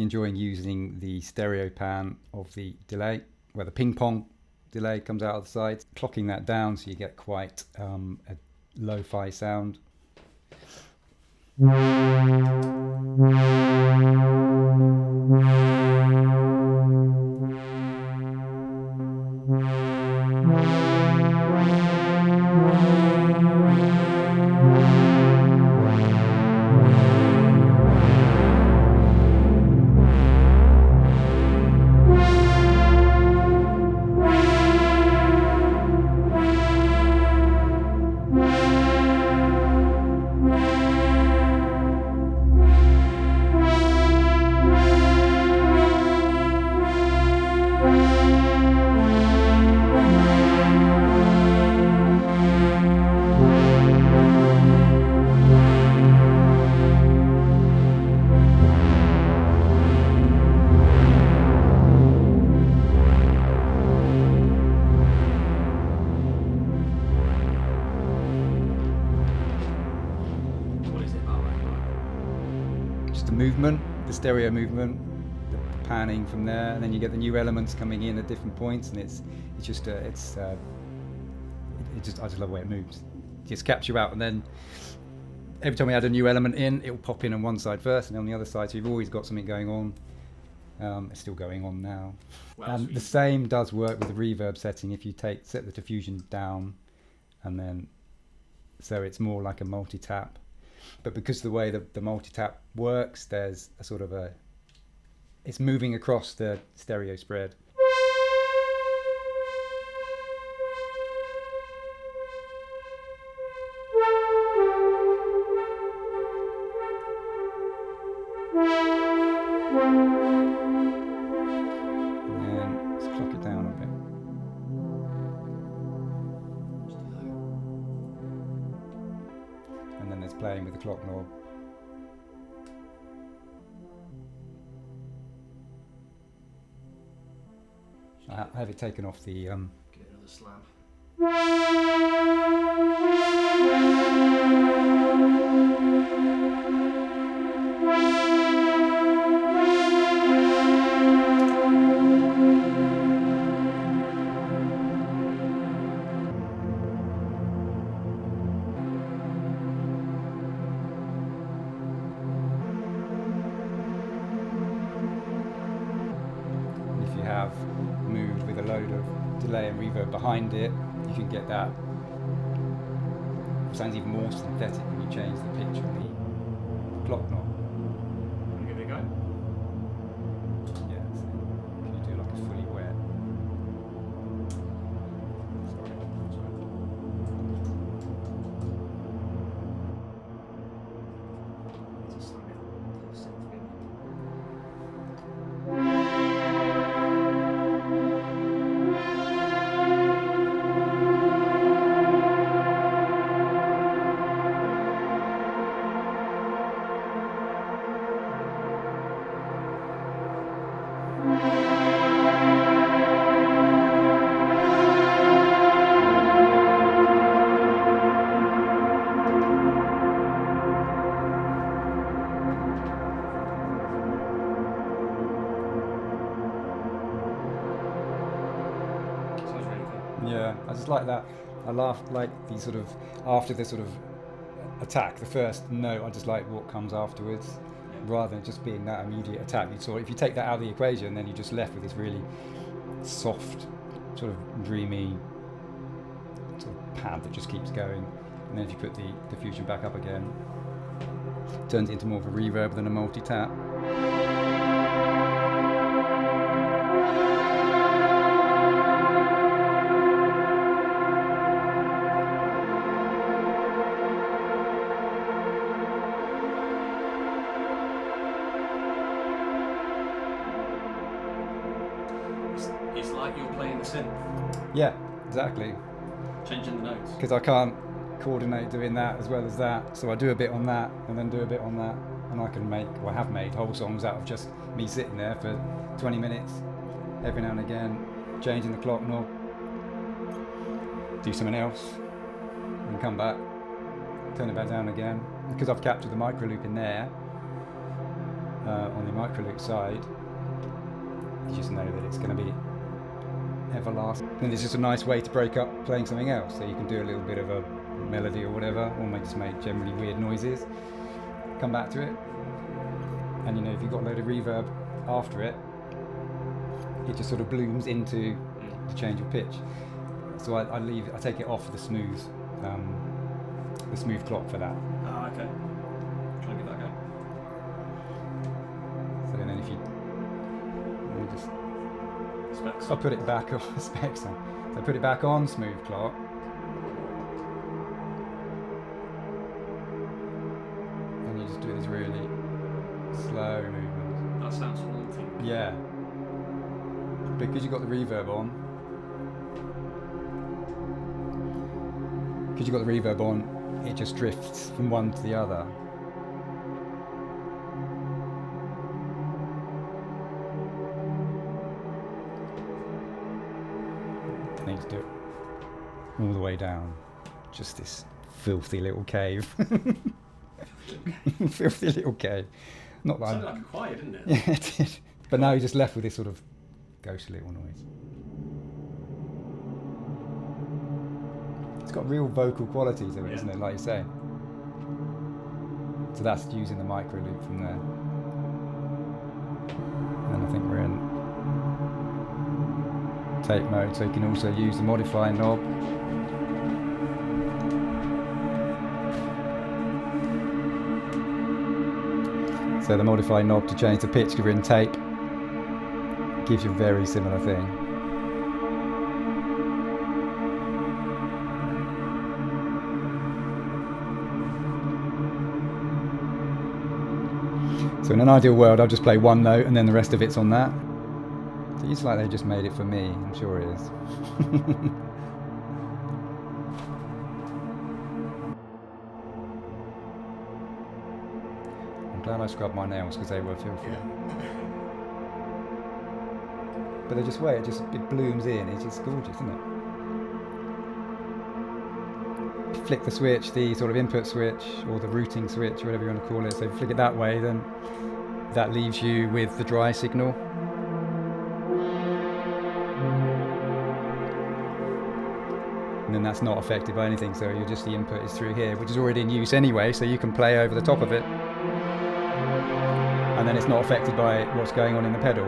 enjoying using the stereo pan of the delay, where the ping pong delay comes out of the side, clocking that down so you get quite a lo-fi sound. The movement, the stereo movement, the panning from there, and then you get the new elements coming in at different points, and I just love the way it moves. It just captures you out, and then every time we add a new element in, it will pop in on one side first and on the other side, so you've always got something going on. It's still going on now. And the same does work with the reverb setting if you set the diffusion down, and then so it's more like a multi-tap. But because of the way the multi-tap works, there's a sort of it's moving across the stereo spread. And let's clock it down a bit. And then there's playing with the clock knob. I have it taken off the Get another slam. If you have Mood with a load of delay and reverb behind it, you can get that. It sounds even more synthetic when you change the pitch of the clock knob. Want to give it a go? Yeah, so can you do like a fully wet? Just slam it on the synth again. Yeah, I just like that. I like the sort of, after the sort of attack, the first note, I just like what comes afterwards, rather than just being that immediate attack. If you take that out of the equation, then you're just left with this really soft, sort of dreamy sort of pad that just keeps going. And then if you put the diffusion back up again, it turns it into more of a reverb than a multi-tap. It's like you're playing the synth, Yeah, exactly. changing the notes. Because I can't coordinate doing that as well as that, so I do a bit on that and then do a bit on that, and I can make, or have made, whole songs out of just me sitting there for 20 minutes every now and again, changing the clock knob, do something else, and come back, turn it back down again. Because I've captured the micro loop in there, on the micro loop side, you just know that it's going to be everlasting. And it's just a nice way to break up playing something else. So you can do a little bit of a melody or whatever, or just make generally weird noises, come back to it, and you know, if you've got a load of reverb after it, it just sort of blooms into the change of pitch. So I take it off the smooth clock for that. Ah, okay. Try and give that a go. So then if you just Specs. I'll put it back on specs on. So I put it back on smooth clock. And you just do these really slow movements. That sounds haunting. Yeah. Because you've got the reverb on. Because you've got the reverb on, it just drifts from one to the other. I need to do it all the way down. Just this filthy little cave. Filthy little cave. Not that. Sounded like a choir, didn't it? Yeah, it did. But now you're just left with this sort of ghostly little noise. It's got real vocal quality to it, isn't it? Like you say. So that's using the micro loop from there. And I think we're in tape mode, so you can also use the modifier knob. So the modifier knob to change the pitch if you're in tape gives you a very similar thing. So in an ideal world, I'll just play one note and then the rest of it's on that. So it's like they just made it for me. I'm sure it is. I'm glad I scrubbed my nails because they were filthy. But they just wait. It blooms in. It's just gorgeous, isn't it? Flick the switch, the sort of input switch or the routing switch, whatever you want to call it. So flick it that way, then that leaves you with the dry signal. And then that's not affected by anything, so you're just the input is through here, which is already in use anyway, so you can play over the top of it. And then it's not affected by what's going on in the pedal.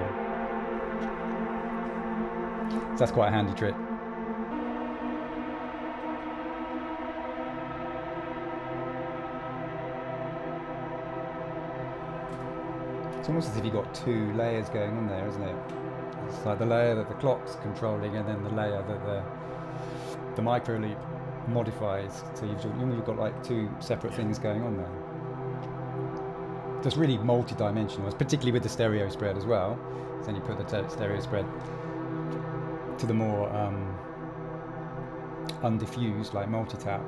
So that's quite a handy trick. It's almost as if you've got two layers going on there, isn't it? It's like the layer that the clock's controlling and then the layer that the micro loop modifies. So you've got like two separate things going on there. So it's really multi-dimensional, particularly with the stereo spread as well. So then you put the stereo spread to the more undiffused, like multi-tap.